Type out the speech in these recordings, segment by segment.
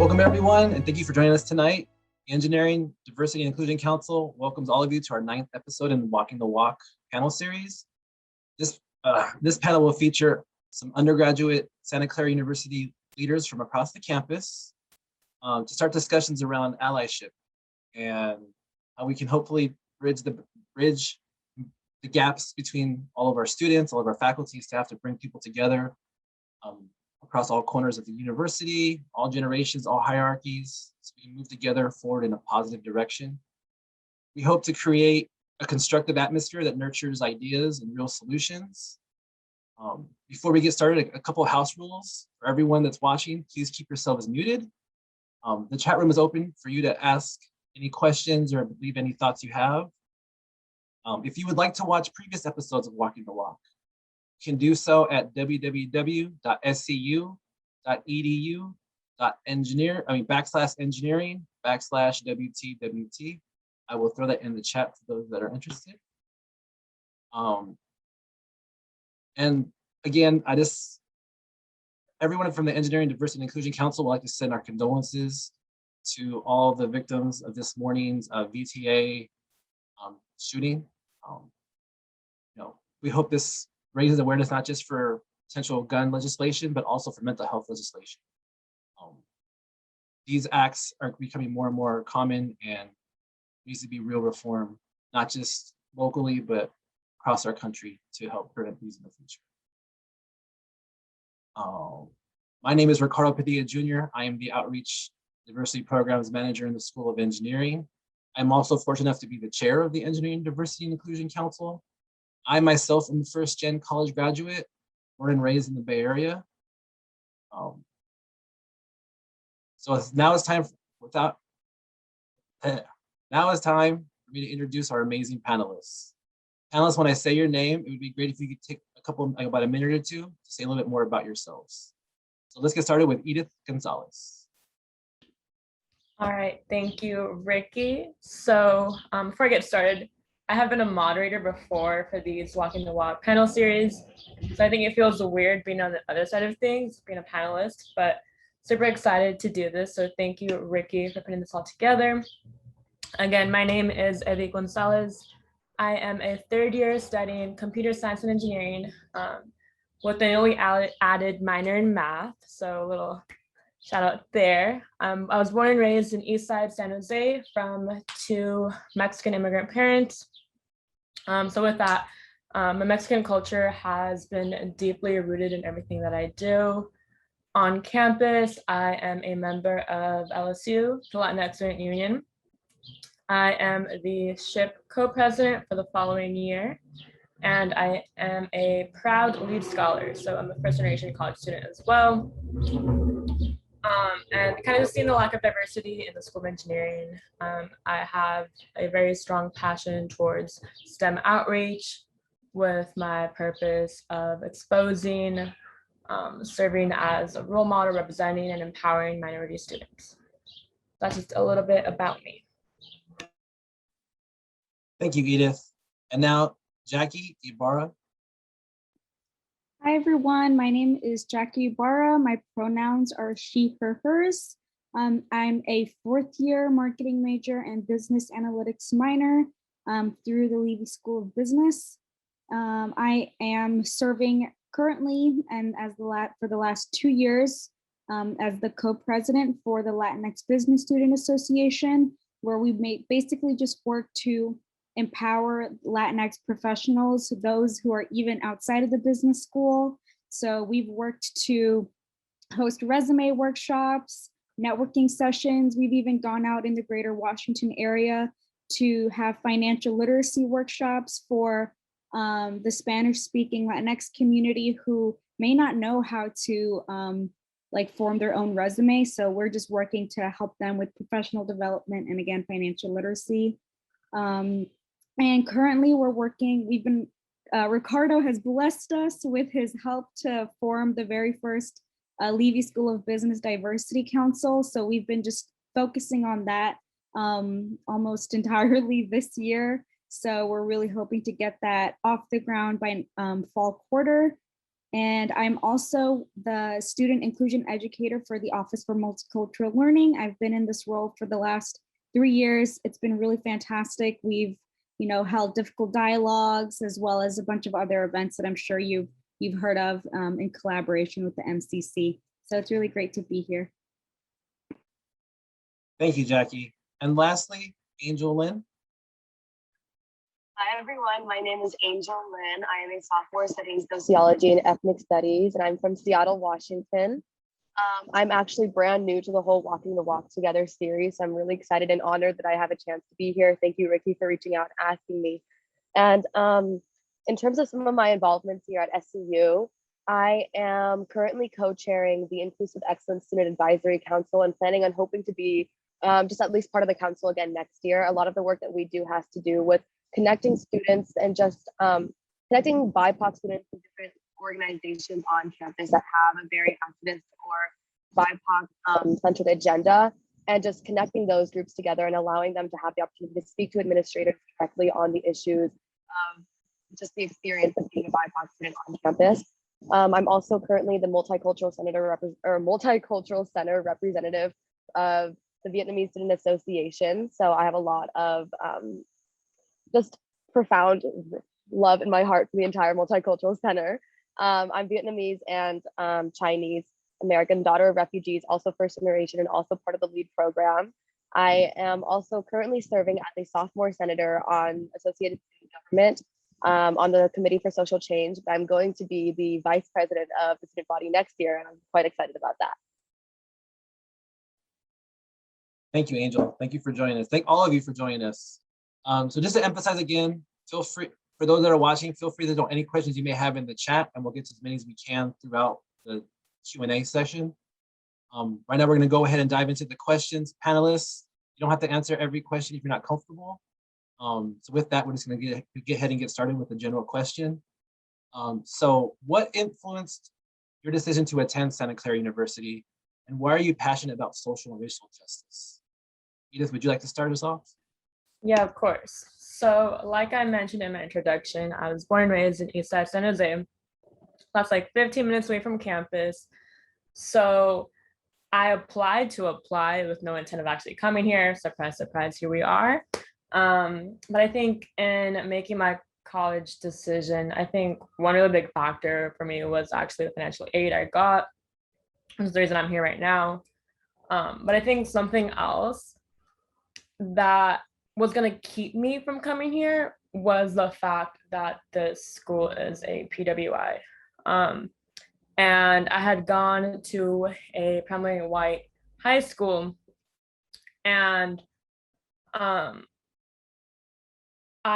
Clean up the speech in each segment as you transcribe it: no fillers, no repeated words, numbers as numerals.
Welcome everyone, and thank you for joining us tonight. The Engineering, Diversity, and Inclusion Council welcomes all of you to our 9th episode in Walking the Walk panel series. This panel will feature some undergraduate Santa Clara University leaders from across the campus to start discussions around allyship and how we can hopefully bridge the gaps between all of our students, all of our faculty, staff, to bring people together across all corners of the university, all generations, all hierarchies, so we can move together forward in a positive direction. We hope to create a constructive atmosphere that nurtures ideas and real solutions. Before we get started, a couple of house rules for everyone that's watching. Please keep yourselves muted. The chat room is open for you to ask any questions or leave any thoughts you have. If you would like to watch previous episodes of Walking the Walk, you can do so at www.scu.edu/engineering/WTWT. I will throw that in the chat for those that are interested. And again, everyone from the Engineering, Diversity, and Inclusion Council would like to send our condolences to all the victims of this morning's VTA shooting. We hope this raises awareness not just for potential gun legislation, but also for mental health legislation. These acts are becoming more and more common, and needs to be real reform, not just locally, but across our country to help prevent these in the future. My name is Ricardo Padilla Jr. I am the Outreach Diversity Programs Manager in the School of Engineering. I'm also fortunate enough to be the chair of the Engineering, Diversity, and Inclusion Council. I myself am a first-gen college graduate, born and raised in the Bay Area. So now it's time for me to introduce our amazing panelists. Panelists, when I say your name, it would be great if you could take about a minute or two to say a little bit more about yourselves. So let's get started with Edith Gonzalez. All right, thank you, Ricky. So before I get started, I have been a moderator before for these Walking the Walk panel series. So I think it feels weird being on the other side of things, being a panelist, but super excited to do this. So thank you, Ricky, for putting this all together. Again, my name is Edith Gonzalez. I am a third year studying computer science and engineering with a newly added minor in math. So a little shout out there. I was born and raised in Eastside, San Jose from 2 Mexican immigrant parents. So with that, my Mexican culture has been deeply rooted in everything that I do. On campus, I am a member of LSU, the Latinx Student Union. I am the SHIP co-president for the following year, and I am a proud lead scholar. So I'm a first-generation college student as well. And kind of seeing the lack of diversity in the School of Engineering, I have a very strong passion towards STEM outreach with my purpose of exposing, serving as a role model, representing and empowering minority students. That's just a little bit about me. Thank you, Edith. And now, Jackie Ibarra. Hi, everyone. My name is Jackie Ibarra. My pronouns are she, her, hers. I'm a 4th year marketing major and business analytics minor through the Leavey School of Business. I am serving currently and for the last 2 years as the co-president for the Latinx Business Student Association, where we basically just work to empower Latinx professionals, those who are even outside of the business school. So we've worked to host resume workshops, networking sessions. We've even gone out in the greater Washington area to have financial literacy workshops for the Spanish-speaking Latinx community who may not know how to form their own resume. So we're just working to help them with professional development and, again, financial literacy. And currently Ricardo has blessed us with his help to form the very first Leavey School of Business Diversity Council. So we've been just focusing on that almost entirely this year. So we're really hoping to get that off the ground by fall quarter. And I'm also the Student Inclusion Educator for the Office for Multicultural Learning. I've been in this role for the last 3 years. It's been really fantastic. We've, held difficult dialogues as well as a bunch of other events that I'm sure you've heard of in collaboration with the MCC. So it's really great to be here. Thank you, Jackie. And lastly, Angel Lynn. Hi, everyone. My name is Angel Lynn. I am a sophomore studying sociology and ethnic studies, and I'm from Seattle, Washington. I'm actually brand new to the whole Walking the Walk Together series. So I'm really excited and honored that I have a chance to be here. Thank you, Ricky, for reaching out and asking me. And in terms of some of my involvements here at SCU, I am currently co-chairing the Inclusive Excellence Student Advisory Council and planning on hoping to be just at least part of the council again next year. A lot of the work that we do has to do with connecting students and just connecting BIPOC students with different organizations on campus that have a very activist or BIPOC centered agenda, and just connecting those groups together and allowing them to have the opportunity to speak to administrators directly on the issues of just the experience of being a BIPOC student on campus. I'm also currently the Multicultural Center representative of the Vietnamese Student Association. So I have a lot of just profound love in my heart for the entire Multicultural Center. I'm Vietnamese and Chinese American, daughter of refugees, also first generation, and also part of the LEAD program. I am also currently serving as a sophomore senator on Associated Student Government on the Committee for Social Change. But I'm going to be the vice president of the student body next year, and I'm quite excited about that. Thank you, Angel. Thank you for joining us. Thank all of you for joining us. So just to emphasize again, feel free, for those that are watching, feel free to throw any questions you may have in the chat, and we'll get to as many as we can throughout the Q&A session. Right now, we're going to go ahead and dive into the questions. Panelists, you don't have to answer every question if you're not comfortable. So with that, we're just going to get ahead and get started with the general question. So what influenced your decision to attend Santa Clara University, and why are you passionate about social and racial justice? Edith, would you like to start us off? Yeah, of course. So like I mentioned in my introduction, I was born and raised in Eastside San Jose. That's like 15 minutes away from campus. So I applied to apply with no intent of actually coming here. Surprise, surprise, here we are. But I think in making my college decision, I think one really big factor for me was actually the financial aid I got. That's the reason I'm here right now. But I think something else that was going to keep me from coming here was the fact that this school is a PWI. And I had gone to a primarily white high school, and I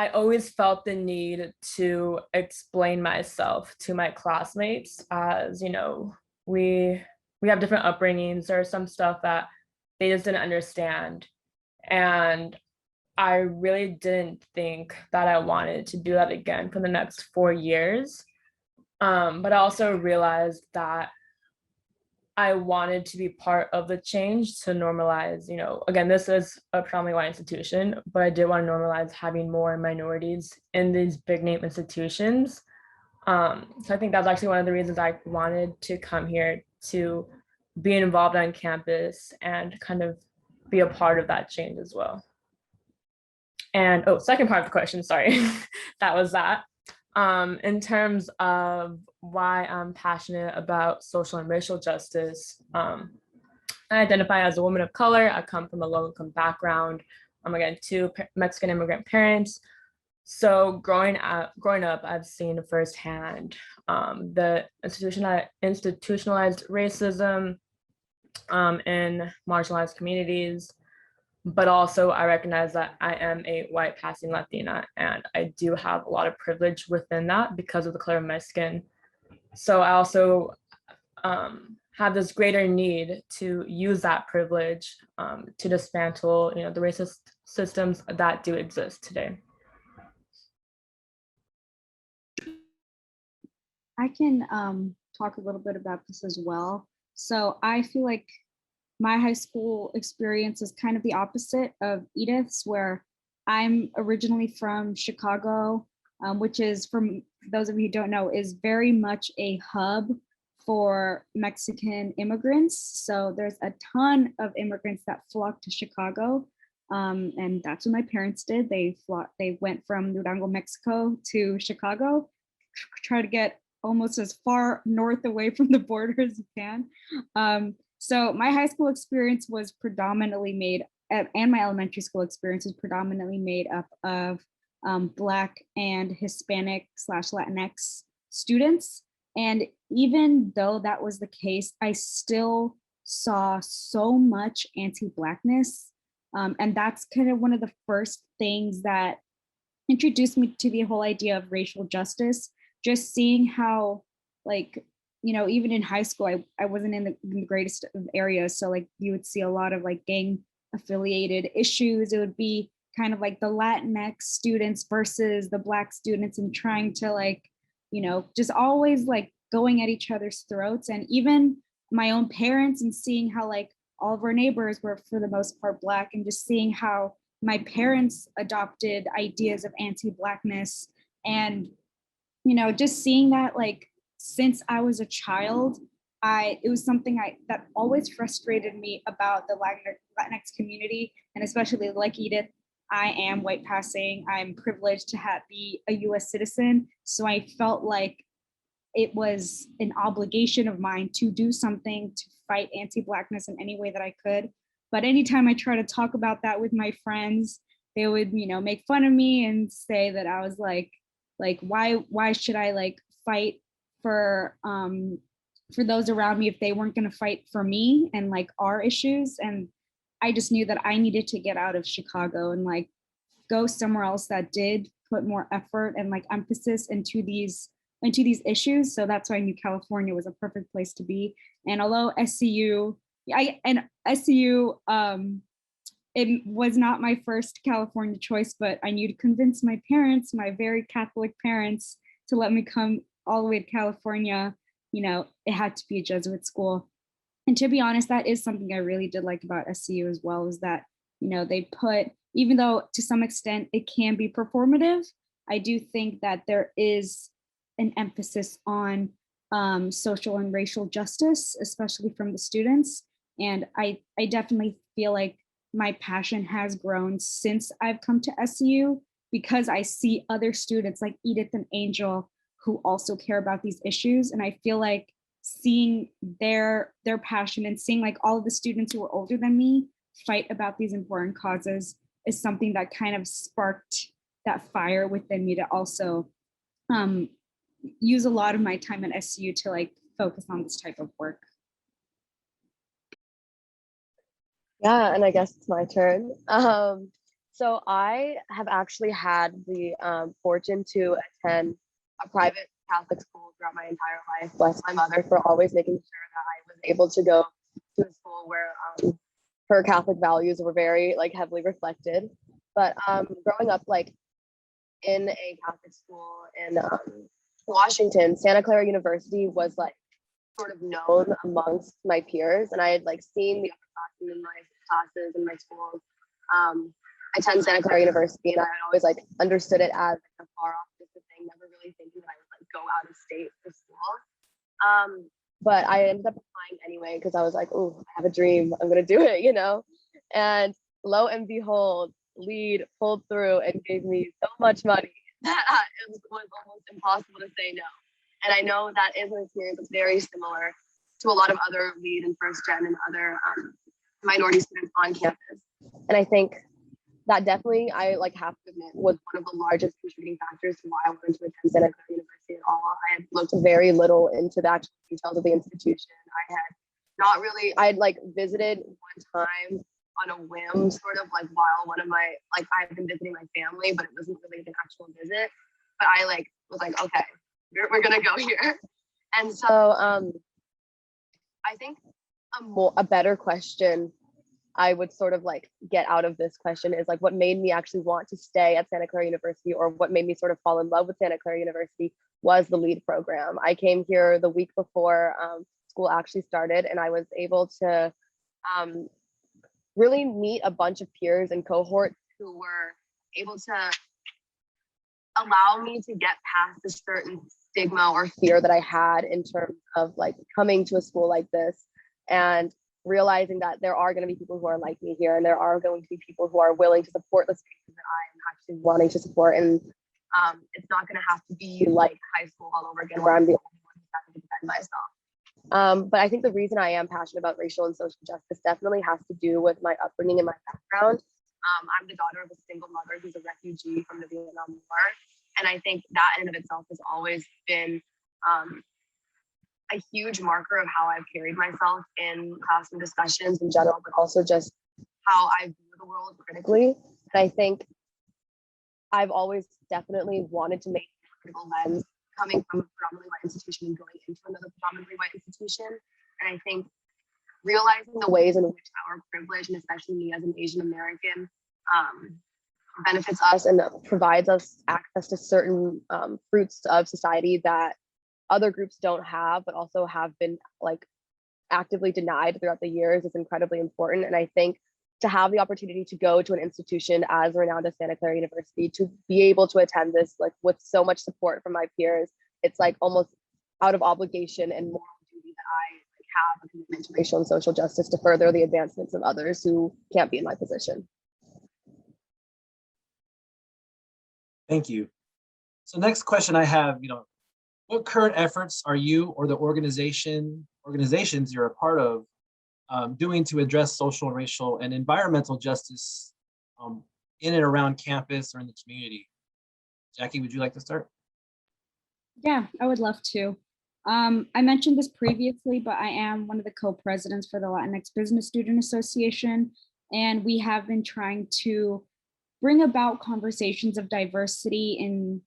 always felt the need to explain myself to my classmates, as we have different upbringings. There's some stuff that they just didn't understand, and I really didn't think that I wanted to do that again for the next 4 years. But I also realized that I wanted to be part of the change to normalize, again, this is a predominantly white institution, but I did want to normalize having more minorities in these big name institutions. So I think that's actually one of the reasons I wanted to come here, to be involved on campus and kind of be a part of that change as well. And second part of the question, sorry, that was that. In terms of why I'm passionate about social and racial justice, I identify as a woman of color. I come from a low-income background. I'm again 2 Mexican immigrant parents. So growing up, I've seen firsthand the institutionalized racism in marginalized communities. But also I recognize that I am a white passing Latina, and I do have a lot of privilege within that because of the color of my skin. So I also have this greater need to use that privilege to dismantle, the racist systems that do exist today. I can talk a little bit about this as well. So I feel like my high school experience is kind of the opposite of Edith's, where I'm originally from Chicago. which is, from those of you who don't know, is very much a hub for Mexican immigrants. So there's a ton of immigrants that flock to Chicago. And that's what my parents did. They went from Durango, Mexico to Chicago, try to get almost as far north away from the border as you can. So my high school experience was predominantly made, and my elementary school experience was predominantly made up of Black and Hispanic / Latinx students. And even though that was the case, I still saw so much anti-Blackness. And that's kind of one of the first things that introduced me to the whole idea of racial justice. Just seeing how, like, you know, even in high school, I wasn't in the greatest of areas. So like you would see a lot of like gang affiliated issues. It would be kind of like the Latinx students versus the Black students, and trying to, like, you know, just always like going at each other's throats. And even my own parents, and seeing how like all of our neighbors were for the most part Black, and just seeing how my parents adopted ideas of anti-Blackness. And, you know, just seeing that, like, since I was a child, it was something that always frustrated me about the Latinx community, and especially like Edith, I am white passing. I'm privileged to be a US citizen. So I felt like it was an obligation of mine to do something to fight anti-Blackness in any way that I could. But anytime I try to talk about that with my friends, they would, you know, make fun of me and say that I was like why should I like fight for those around me if they weren't going to fight for me and like our issues. And I just knew that I needed to get out of Chicago and like go somewhere else that did put more effort and like emphasis into these issues. So that's why I knew California was a perfect place to be. And although SCU, it was not my first California choice, but I knew to convince my parents, my very Catholic parents, to let me come all the way to California. You know, it had to be a Jesuit school. And to be honest, that is something I really did like about SCU as well, is that, you know, they put, even though to some extent it can be performative, I do think that there is an emphasis on social and racial justice, especially from the students. And I definitely feel like my passion has grown since I've come to SCU, because I see other students like Edith and Angel who also care about these issues. And I feel like seeing their passion and seeing like all of the students who are older than me fight about these important causes is something that kind of sparked that fire within me to also use a lot of my time at SCU to like focus on this type of work. Yeah, and I guess it's my turn. So I have actually had the fortune to attend a private Catholic school throughout my entire life. Bless my mother for always making sure that I was able to go to a school where her Catholic values were very like heavily reflected. But growing up like in a Catholic school in Washington, Santa Clara University was like sort of known amongst my peers, and I had like seen the upperclassmen in my classes in my schools attend Santa Clara University, and I had always like understood it as like a far off distant thing, never really thinking that I would like go out of state for school. But I ended up applying anyway because I was like, oh, I have a dream, I'm gonna do it, you know. And lo and behold, LEAD pulled through and gave me so much money that it was almost impossible to say no. And I know that is an experience that's very similar to a lot of other LEAD and first gen and other minority students on campus. And I think that definitely, I like have to admit, was one of the largest contributing factors to why I wanted to attend Santa Clara University at all. I had looked very little into the actual details of the institution. I had like visited one time on a whim, sort of like while one of my, like I've been visiting my family, but it wasn't really an actual visit. But I like was like, okay, we're gonna go here. And so I think a better question I would sort of like get out of this question is like what made me actually want to stay at Santa Clara University, or what made me sort of fall in love with Santa Clara University was the LEAD program. I came here the week before school actually started, and I was able to really meet a bunch of peers and cohorts who were able to allow me to get past a certain stigma or fear that I had in terms of like coming to a school like this and realizing that there are going to be people who are like me here, and there are going to be people who are willing to support the spaces that I am actually wanting to support. And it's not going to have to be like high school all over again, where I'm the only one who's having to defend myself. But I think the reason I am passionate about racial and social justice definitely has to do with my upbringing and my background. I'm the daughter of a single mother who's a refugee from the Vietnam War. And I think that in and of itself has always been a huge marker of how I've carried myself in classroom discussions in general, but also just how I view the world critically. And I think I've always definitely wanted to make a critical lens coming from a predominantly white institution and going into another predominantly white institution. And I think realizing the ways in which our privilege, and especially me as an Asian American, benefits us and provides us access to certain fruits of society that other groups don't have, but also have been like actively denied throughout the years, is incredibly important. And I think to have the opportunity to go to an institution as renowned as Santa Clara University, to be able to attend this like with so much support from my peers, it's like almost out of obligation and moral duty that I like, have a commitment to racial and social justice to further the advancements of others who can't be in my position. Thank you. So next question I have, what current efforts are you or the organizations you're a part of doing to address social, racial, and environmental justice in and around campus or in the community? Jackie, would you like to start? Yeah, I would love to. I mentioned this previously, but I am one of the co-presidents for the Latinx Business Student Association, and we have been trying to bring about conversations of diversity in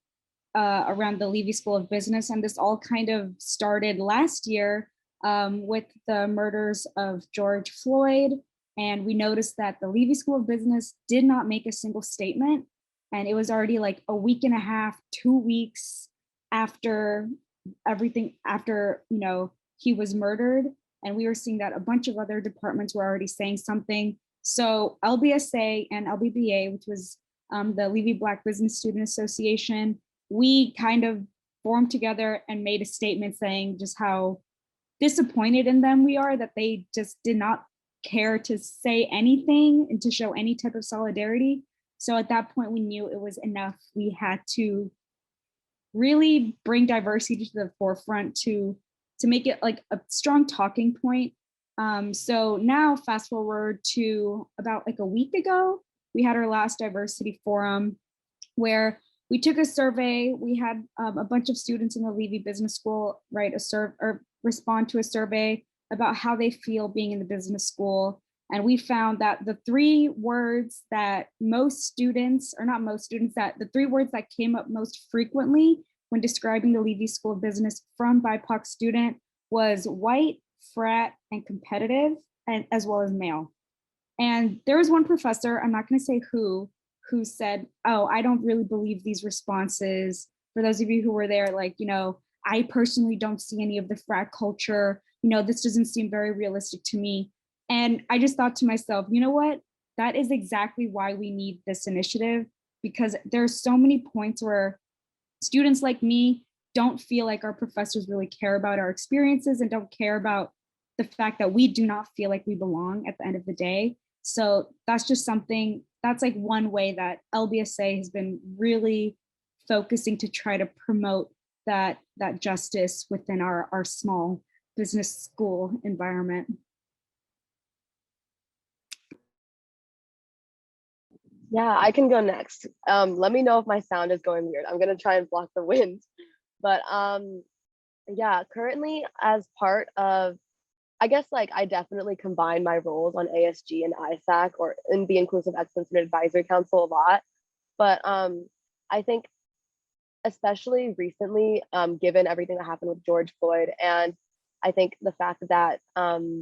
around the Leavey School of Business. And this all kind of started last year with the murders of George Floyd. And we noticed that the Leavey School of Business did not make a single statement. And it was already like a week and a half, 2 weeks after everything, after, he was murdered. And we were seeing that a bunch of other departments were already saying something. So LBSA and LBBA, which was the Leavey Black Business Student Association, we kind of formed together and made a statement saying just how disappointed in them we are that they just did not care to say anything and to show any type of solidarity. So at that point, we knew it was enough. We had to really bring diversity to the forefront to make it like a strong talking point. So now fast forward to about like a week ago, we had our last diversity forum where we took a survey. We had a bunch of students in the Leavey Business School respond to a survey about how they feel being in the business school. And we found that the three words that the three words that came up most frequently when describing the Leavey School of Business from BIPOC student was white, frat, and competitive, and as well as male. And there was one professor, I'm not going to say who said, oh, I don't really believe these responses. For those of you who were there, I personally don't see any of the frat culture. This doesn't seem very realistic to me. And I just thought to myself, you know what? That is exactly why we need this initiative, because there's so many points where students like me don't feel like our professors really care about our experiences and don't care about the fact that we do not feel like we belong at the end of the day. So that's just something, that's like one way that LBSA has been really focusing to try to promote that justice within our small business school environment. Yeah, I can go next. Let me know if my sound is going weird. I'm gonna try and block the wind. But yeah, currently as part of, I guess I definitely combine my roles on ASG and ISAC or in the Inclusive Excellence and Advisory Council a lot. But I think especially recently, given everything that happened with George Floyd, and I think the fact that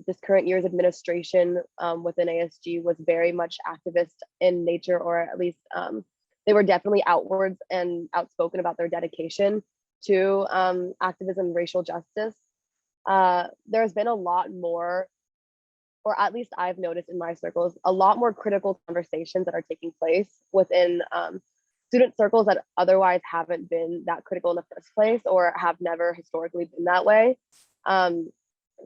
this current year's administration within ASG was very much activist in nature, or at least they were definitely outwards and outspoken about their dedication to activism and racial justice. There's been a lot more, or at least I've noticed in my circles, a lot more critical conversations that are taking place within student circles that otherwise haven't been that critical in the first place or have never historically been that way.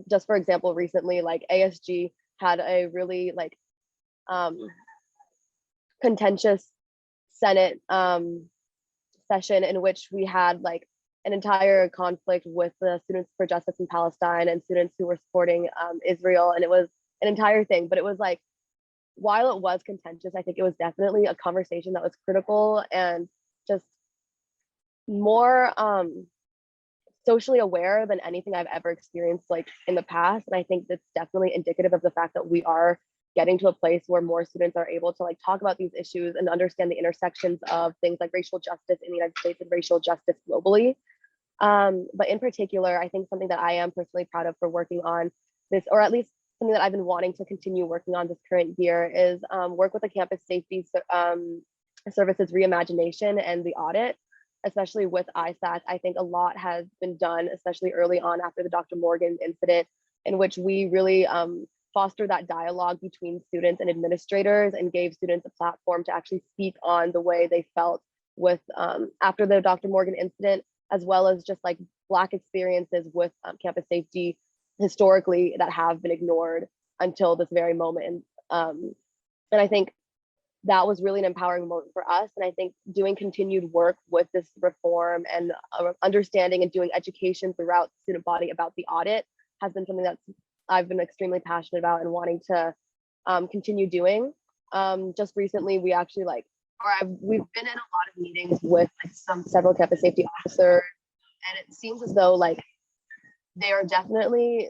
Just for example, recently, like ASG had a really like contentious Senate session in which we had like an entire conflict with the Students for Justice in Palestine and students who were supporting Israel. And it was an entire thing, but it was like, while it was contentious, I think it was definitely a conversation that was critical and just more socially aware than anything I've ever experienced like in the past. And I think that's definitely indicative of the fact that we are getting to a place where more students are able to like talk about these issues and understand the intersections of things like racial justice in the United States and racial justice globally. But in particular, I think something that I am personally proud of for working on this, or at least something that I've been wanting to continue working on this current year, is work with the campus safety services reimagination and the audit, especially with ISAC. I think a lot has been done, especially early on after the Dr. Morgan incident, in which we really foster that dialogue between students and administrators and gave students a platform to actually speak on the way they felt with after the Dr. Morgan incident, as well as just like Black experiences with campus safety historically that have been ignored until this very moment. And I think that was really an empowering moment for us. And I think doing continued work with this reform and understanding and doing education throughout the student body about the audit has been something that I've been extremely passionate about and wanting to continue doing. Just recently, we actually we've been in a lot of meetings with like several campus safety officers, and it seems as though like they are definitely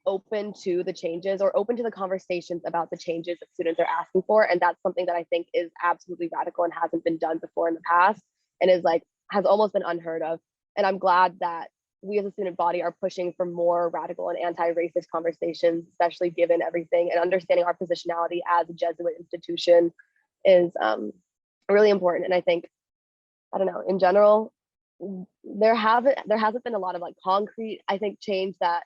open to the changes or open to the conversations about the changes that students are asking for. And that's something that I think is absolutely radical and hasn't been done before in the past, and is like has almost been unheard of. And I'm glad that we as a student body are pushing for more radical and anti-racist conversations, especially given everything, and understanding our positionality as a Jesuit institution is really important. And I think, I don't know, in general, there hasn't been a lot of like concrete, I think, change that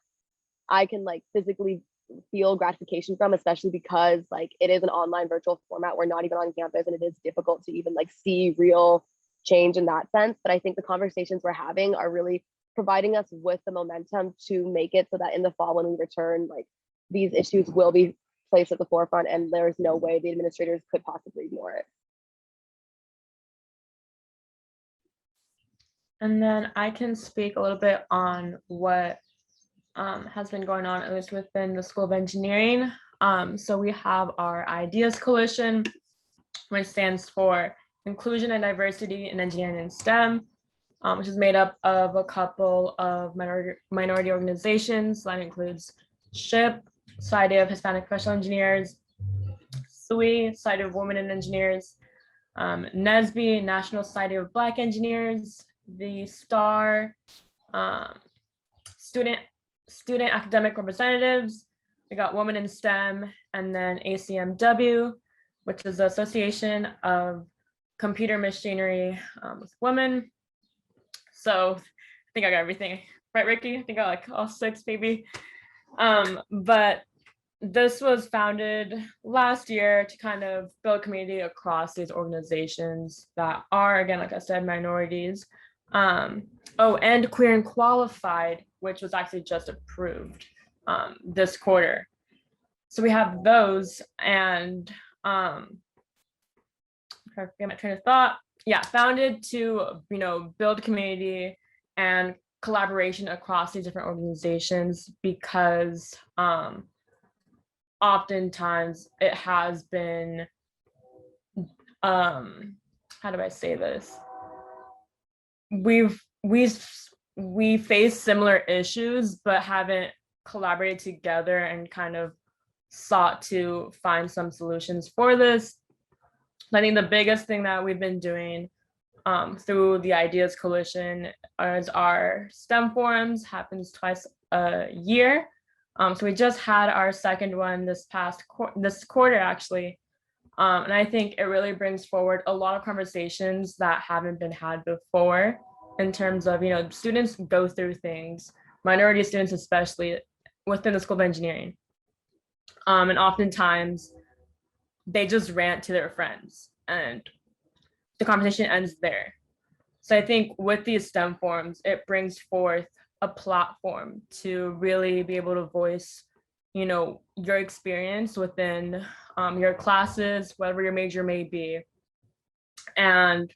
I can like physically feel gratification from, especially because like it is an online virtual format. We're not even on campus, and it is difficult to even like see real change in that sense. But I think the conversations we're having are really providing us with the momentum to make it so that in the fall when we return, like these issues will be placed at the forefront, and there's no way the administrators could possibly ignore it. And then I can speak a little bit on what has been going on, at least within the School of Engineering. So we have our Ideas Coalition, which stands for Inclusion and Diversity in Engineering and STEM, which is made up of a couple of minority organizations. That includes SHIP, Society of Hispanic Professional Engineers, SCUE, Society of Women in Engineers, NSBE, National Society of Black Engineers, the STAR, Student Academic Representatives. We got Women in STEM, and then ACMW, which is the Association of Computer Machinery with Women. So I think I got everything right, Ricky. I think I got like all 6 maybe. But this was founded last year to kind of build community across these organizations that are, again, like I said, minorities. And Queer and Qualified, which was actually just approved this quarter. So we have those, and I forget my train of thought. Yeah, founded to, build community and collaboration across these different organizations, because oftentimes it has been, how do I say this? We face similar issues, but haven't collaborated together and kind of sought to find some solutions for this. I think the biggest thing that we've been doing through the Ideas Coalition is our STEM forums. Happens twice a year. So we just had our second one this quarter actually. And I think it really brings forward a lot of conversations that haven't been had before, in terms of, students go through things, minority students especially, within the School of Engineering. And oftentimes they just rant to their friends. And the conversation ends there. So I think with these STEM forums, it brings forth a platform to really be able to voice, you know, your experience within your classes, whatever your major may be. And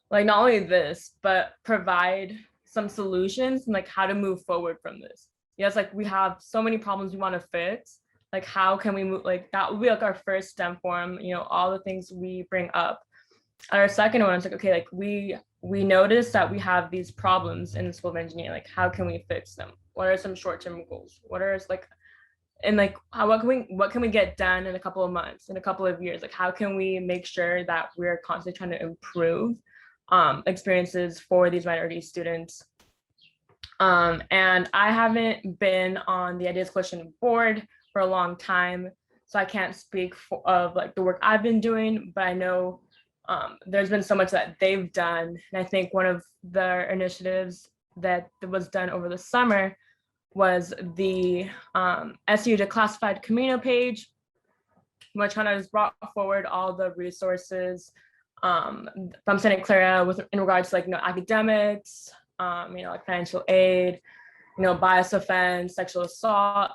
like not only this, but provide some solutions and like how to move forward from this. Yes, like we have so many problems we want to fix. Like how can we move, like that would be like our first STEM forum, you know, all the things we bring up. Our second one is like, okay, like we notice that we have these problems in the School of Engineering. Like how can we fix them? What are some short-term goals? What are like, and like what can we get done in a couple of months, in a couple of years? Like how can we make sure that we're constantly trying to improve experiences for these minority students? And I haven't been on the Ideas Coalition board for a long time, so I can't speak of like the work I've been doing, but I know there's been so much that they've done. And I think one of their initiatives that was done over the summer was the SU Declassified Camino page, which kind of just brought forward all the resources from Santa Clara in regards to like, you know, academics, you know, like financial aid, you know, bias offense, sexual assault,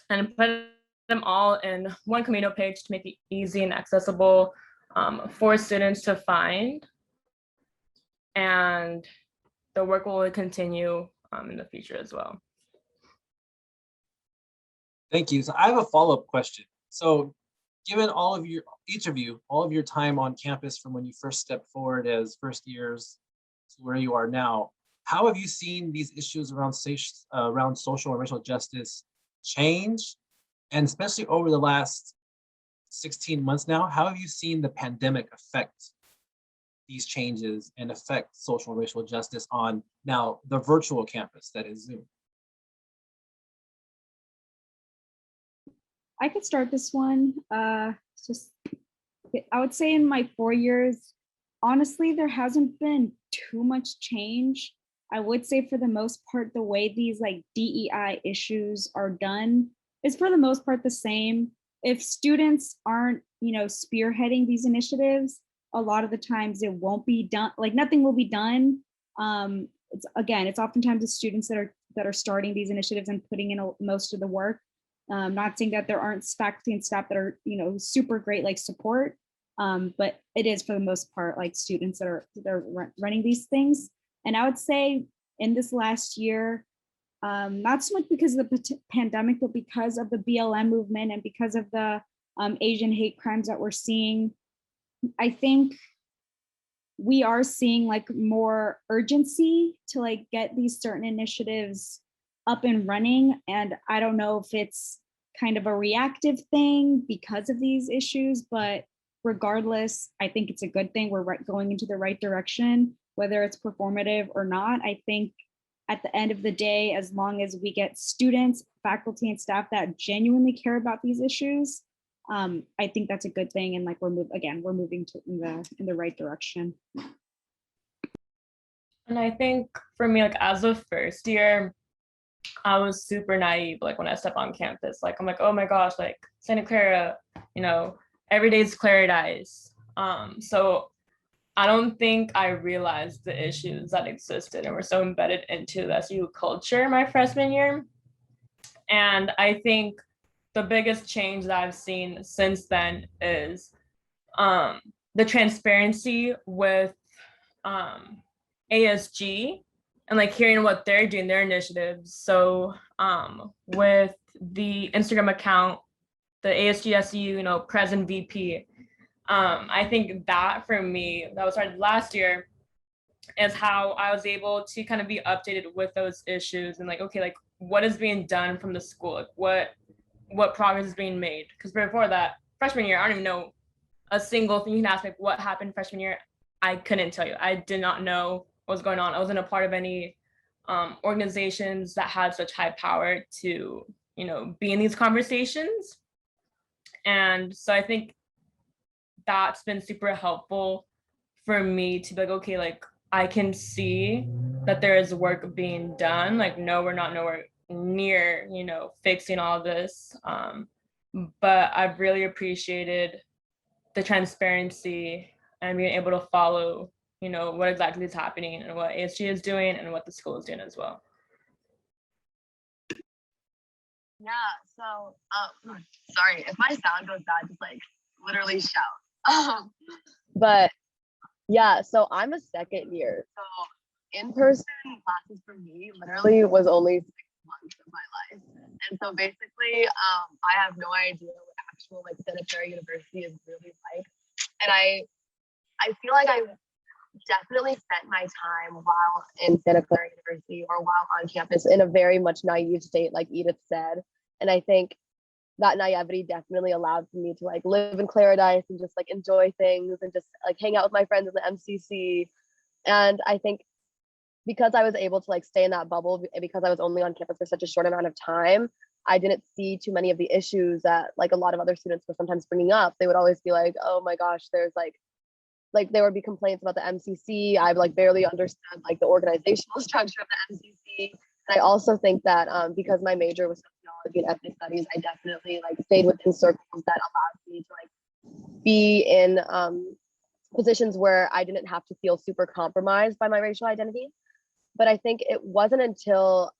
and put them all in one Camino page to make it easy and accessible for students to find. And the work will continue in the future as well. Thank you. So I have a follow-up question. So given each of you, all of your time on campus from when you first stepped forward as first years to where you are now, how have you seen these issues around social and racial justice change? And especially over the last 16 months now, how have you seen the pandemic affect these changes and affect social and racial justice on now the virtual campus that is Zoom? I could start this one. I would say in my 4 years, honestly, there hasn't been too much change. I would say for the most part, the way these like DEI issues are done is for the most part the same. If students aren't, you know, spearheading these initiatives, a lot of the times it won't be done, like nothing will be done. It's oftentimes the students that are starting these initiatives and putting in most of the work. Not saying that there aren't faculty and staff that are, you know, super great like support, but it is for the most part like students that are running these things. And I would say in this last year, not so much because of the pandemic, but because of the BLM movement and because of the Asian hate crimes that we're seeing, I think we are seeing like more urgency to like get these certain initiatives up and running. And I don't know if it's kind of a reactive thing because of these issues, but regardless, I think it's a good thing. We're going into the right direction, whether it's performative or not. I think at the end of the day, as long as we get students, faculty, and staff that genuinely care about these issues, I think that's a good thing. And like we're moving in the right direction. And I think for me, like as a first year, I was super naive. Like when I step on campus, like I'm like, oh my gosh, like Santa Clara, you know, every day's Claridice. So I don't think I realized the issues that existed and were so embedded into the SU culture my freshman year. And I think the biggest change that I've seen since then is the transparency with ASG and like hearing what they're doing, their initiatives. So with the Instagram account, the ASGSU, you know, present VP, I think that for me, that was started last year, is how I was able to kind of be updated with those issues and like, okay, like what is being done from the school? Like what progress is being made? Because before that, freshman year, I don't even know a single thing. You can ask me what happened freshman year. I couldn't tell you. I did not know what was going on. I wasn't a part of any organizations that had such high power to, you know, be in these conversations. And so I think that's been super helpful for me to be like, okay, like I can see that there is work being done. Like, no, we're not nowhere near, you know, fixing all this. But I've really appreciated the transparency and being able to follow, what exactly is happening and what ASG is doing and what the school is doing as well. Yeah, so sorry if my sound goes bad, just like literally shout. But yeah, so I'm a second year, so in-person classes for me literally was only 6 months of my life. And so basically, I have no idea what actual like Santa Clara University is really like. And I feel like I definitely spent my time while in Santa Clara University or while on campus in a very much naive state, like Edith said. And I think that naivety definitely allowed for me to like live in Claridice and just like enjoy things and just like hang out with my friends in the MCC. And I think because I was able to like stay in that bubble, because I was only on campus for such a short amount of time, I didn't see too many of the issues that like a lot of other students were sometimes bringing up. They would always be like, oh my gosh, there's like there would be complaints about the MCC. I've like barely understood like the organizational structure of the MCC. And I also think that because my major was sociology and ethnic studies, I definitely like stayed within circles that allowed me to like be in positions where I didn't have to feel super compromised by my racial identity. But I think it wasn't until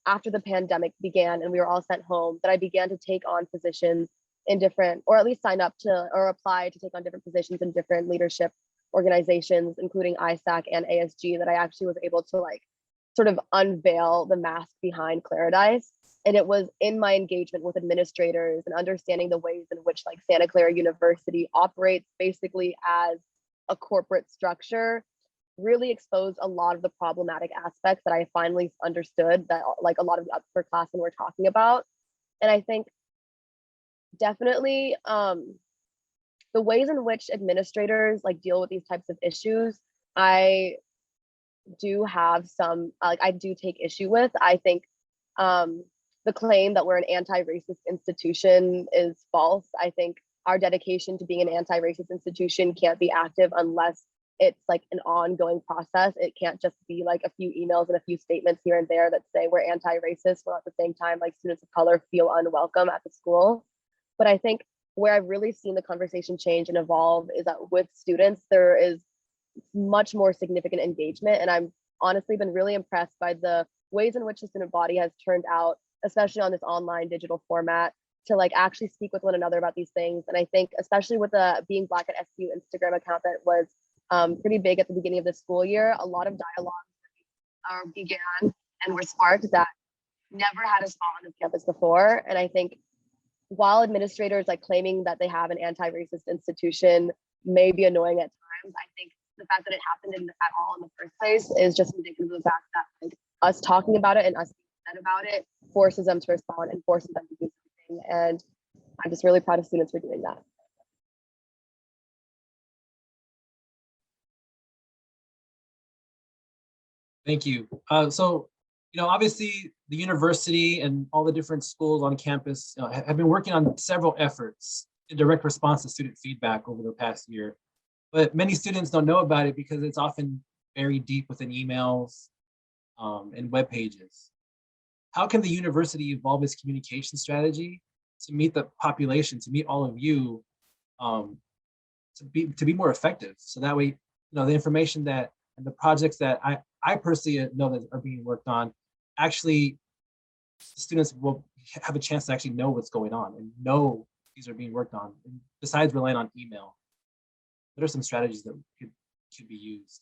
after the pandemic began and we were all sent home that I began to take on positions in different, or at least sign up to or apply to take on different positions in different leadership organizations, including ISAC and ASG, that I actually was able to like sort of unveil the mask behind Claridice. And it was in my engagement with administrators and understanding the ways in which like Santa Clara University operates basically as a corporate structure, really exposed a lot of the problematic aspects that I finally understood that like a lot of the upperclassmen were talking about. And I think definitely the ways in which administrators like deal with these types of issues, I do have some like I do take issue with. I think the claim that we're an anti-racist institution is false. I think our dedication to being an anti-racist institution can't be active unless it's like an ongoing process. It can't just be like a few emails and a few statements here and there that say we're anti-racist, while at the same time like students of color feel unwelcome at the school. But I think where I've really seen the conversation change and evolve is that with students, there is much more significant engagement. And I've honestly been really impressed by the ways in which the student body has turned out, especially on this online digital format, to like actually speak with one another about these things. And I think especially with the Being Black at SCU Instagram account that was pretty big at the beginning of the school year, a lot of dialogues began and were sparked that never had a spot on this campus before. And I think while administrators like claiming that they have an anti-racist institution may be annoying at times, I think the fact that it happened at all in the first place is just indicative of the fact that like us talking about it and us being said about it forces them to respond and forces them to do something. And I'm just really proud of students for doing that. Thank you. So, obviously the university and all the different schools on campus have been working on several efforts in direct response to student feedback over the past year. But many students don't know about it because it's often buried deep within emails and web pages. How can the university evolve its communication strategy to meet the population, to meet all of you, to be more effective? So that way, the information that and the projects that I personally know that are being worked on, actually students will have a chance to actually know what's going on and know these are being worked on, and besides relying on email. What are some strategies that could be used?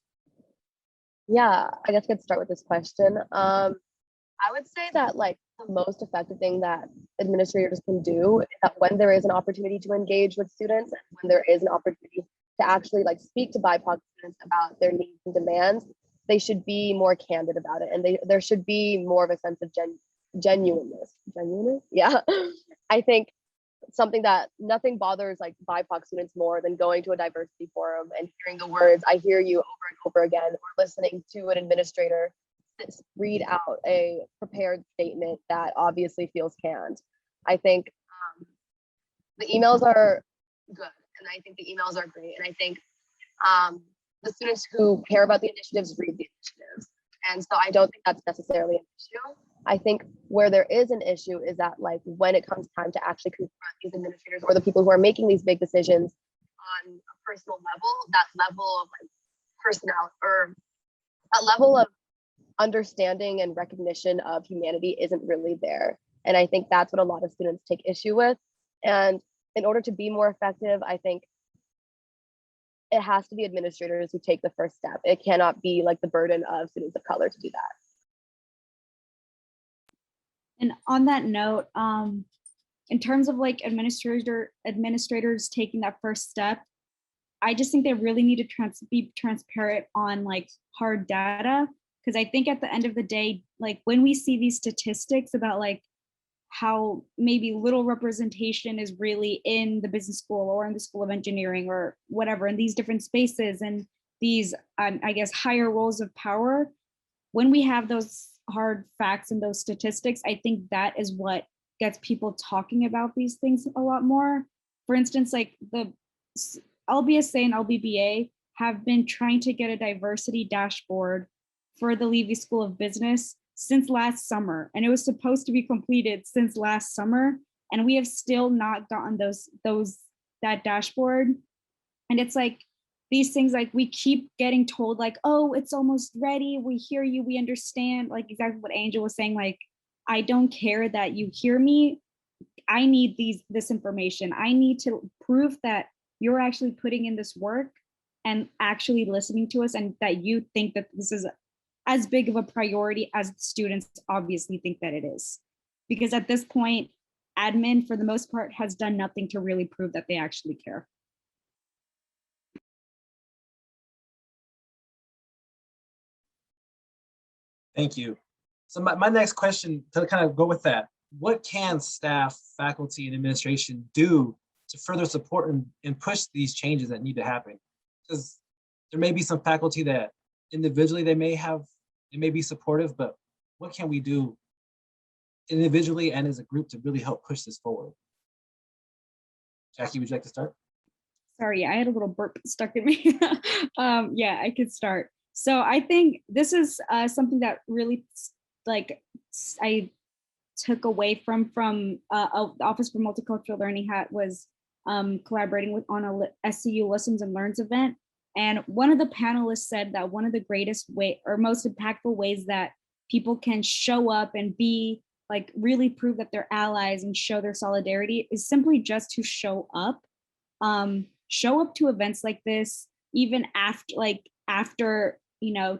Yeah, I guess I could start with this question. I would say that like the most effective thing that administrators can do is that when there is an opportunity to engage with students and when there is an opportunity to actually like speak to BIPOC students about their needs and demands, they should be more candid about it. And there should be more of a sense of genuineness. Yeah. I think something that nothing bothers like BIPOC students more than going to a diversity forum and hearing the words, "I hear you" over and over again, or listening to an administrator read out a prepared statement that obviously feels canned. I think the emails are good, and I think the emails are great, and I think the students who care about the initiatives read the initiatives, and so I don't think that's necessarily an issue. I think where there is an issue is that like when it comes time to actually confront these administrators or the people who are making these big decisions on a personal level, that level of like personality or that level of understanding and recognition of humanity isn't really there. And I think that's what a lot of students take issue with. And in order to be more effective, I think it has to be administrators who take the first step. It cannot be like the burden of students of color to do that. And on that note, in terms of like administrators taking that first step, I just think they really need to be transparent on like hard data. Because I think at the end of the day, like when we see these statistics about like how maybe little representation is really in the business school or in the School of Engineering or whatever, in these different spaces and these, I guess, higher roles of power, when we have those hard facts and those statistics, I think that is what gets people talking about these things a lot more. For instance, like the LBSA and LBBA have been trying to get a diversity dashboard for the Leavey School of Business since last summer, and it was supposed to be completed since last summer, and we have still not gotten that dashboard. And it's like these things, like we keep getting told like, oh, it's almost ready, we hear you, we understand, like exactly what Angel was saying, like I don't care that you hear me, I need this information, I need to prove that you're actually putting in this work and actually listening to us, and that you think that this is as big of a priority as students obviously think that it is. Because at this point, admin for the most part has done nothing to really prove that they actually care. Thank you. So my next question, to kind of go with that, what can staff, faculty, and administration do to further support and push these changes that need to happen? Because there may be some faculty that individually they may be supportive, but what can we do individually and as a group to really help push this forward? Jackie, would you like to start? Sorry, I had a little burp stuck in me. Yeah, I could start. So I think this is something that really like I took away from the Office for Multicultural Learning was collaborating on a SCU Listens and Learns event. And one of the panelists said that one of the greatest or most impactful ways that people can show up and be like really prove that they're allies and show their solidarity is simply just to show up. Show up to events like this, even after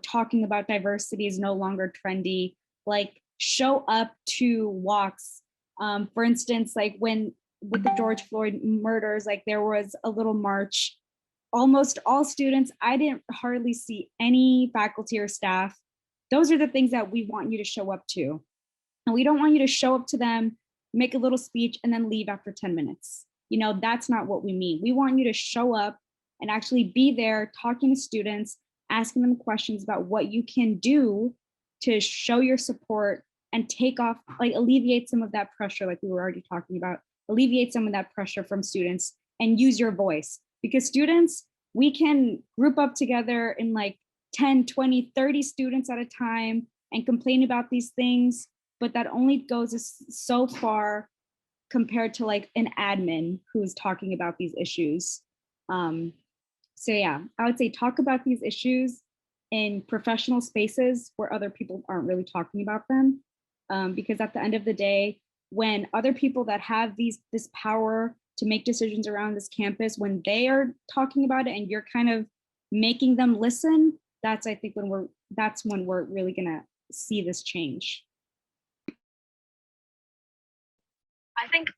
talking about diversity is no longer trendy. Like show up to walks. For instance, like with the George Floyd murders, like there was a little march. Almost all students, I didn't hardly see any faculty or staff. Those are the things that we want you to show up to. And we don't want you to show up to them, make a little speech, and then leave after 10 minutes. That's not what we mean. We want you to show up and actually be there talking to students, asking them questions about what you can do to show your support and take off, like alleviate some of that pressure, like we were already talking about, alleviate some of that pressure from students and use your voice. Because students, we can group up together in like 10, 20, 30 students at a time and complain about these things, but that only goes so far compared to like an admin who's talking about these issues. So yeah, I would say talk about these issues in professional spaces where other people aren't really talking about them. Because at the end of the day, when other people that have this power to make decisions around this campus, when they are talking about it and you're kind of making them listen, that's when we're really gonna see this change. I think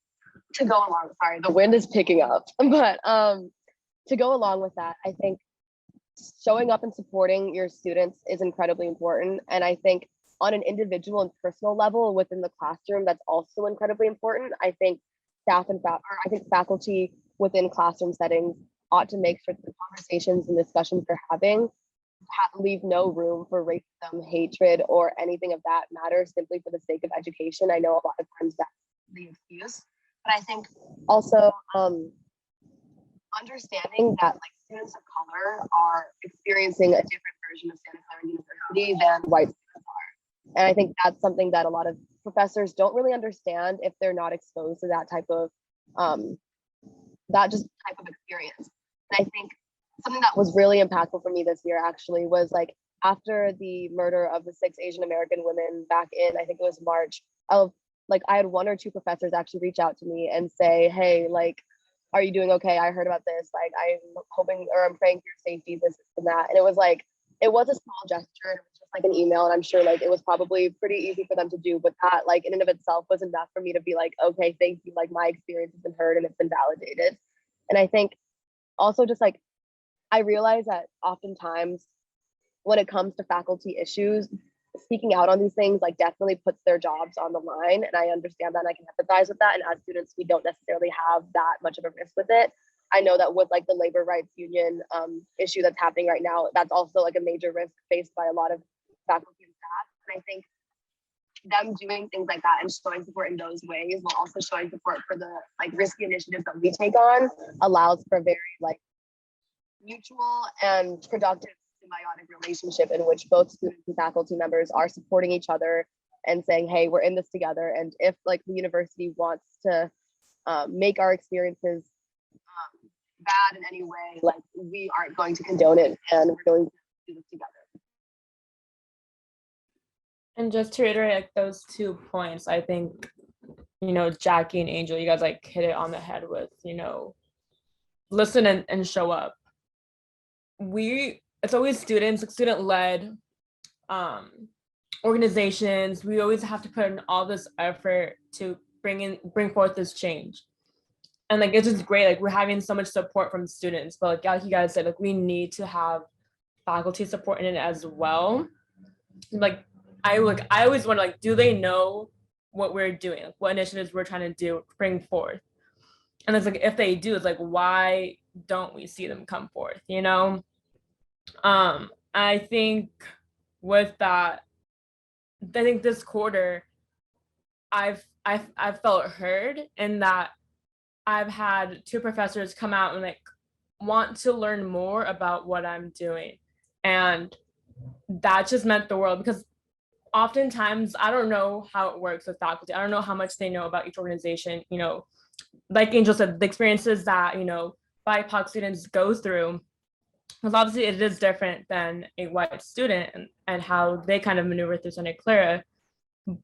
to go along, sorry, the wind is picking up, but to go along with that, I think showing up and supporting your students is incredibly important. And I think on an individual and personal level within the classroom, that's also incredibly important. I think faculty within classroom settings ought to make sure that the conversations and discussions they're having leave no room for racism, hatred, or anything of that matter simply for the sake of education. I know a lot of times that's the excuse, but I think also understanding that like students of color are experiencing a different version of Santa Clara University than white students are. And I think that's something that a lot of professors don't really understand if they're not exposed to that type of experience. And I think something that was really impactful for me this year actually was like after the murder of the 6 Asian American women back in, I think it was March, I had 1 or 2 professors actually reach out to me and say, hey, like, are you doing okay? I heard about this. Like, I'm hoping or I'm praying for your safety, this and that. And it was like, it was a small gesture. It was just like an email. And I'm sure like it was probably pretty easy for them to do. But that like in and of itself was enough for me to be like, okay, thank you. Like my experience has been heard and it's been validated. And I think also just like, I realize that oftentimes when it comes to faculty issues, speaking out on these things like definitely puts their jobs on the line. And I understand that and I can empathize with that. And as students, we don't necessarily have that much of a risk with it. I know that with like the labor rights union issue that's happening right now, that's also like a major risk faced by a lot of faculty and staff. And I think them doing things like that and showing support in those ways while also showing support for the like risky initiatives that we take on allows for a very like mutual and productive symbiotic relationship in which both students and faculty members are supporting each other and saying, hey, we're in this together. And if like the university wants to make our experiences bad in any way, like we aren't going to condone it and we're going to do this together. And just to reiterate like those 2 points, I think, Jackie and Angel, you guys like hit it on the head with, listen and show up. It's always students, like student-led organizations. We always have to put in all this effort to bring forth this change. And like, it's just great. Like we're having so much support from students, but like you guys said, like we need to have faculty support in it as well. Like I always wonder, like, do they know what we're doing? Like, what initiatives we're trying to bring forth? And it's like, if they do, it's like, why don't we see them come forth? I think with that, I think this quarter, I've felt heard in that I've had 2 professors come out and like want to learn more about what I'm doing. And that just meant the world, because oftentimes I don't know how it works with faculty. I don't know how much they know about each organization. Like Angel said, the experiences that, BIPOC students go through, because obviously it is different than a white student and how they kind of maneuver through Santa Clara.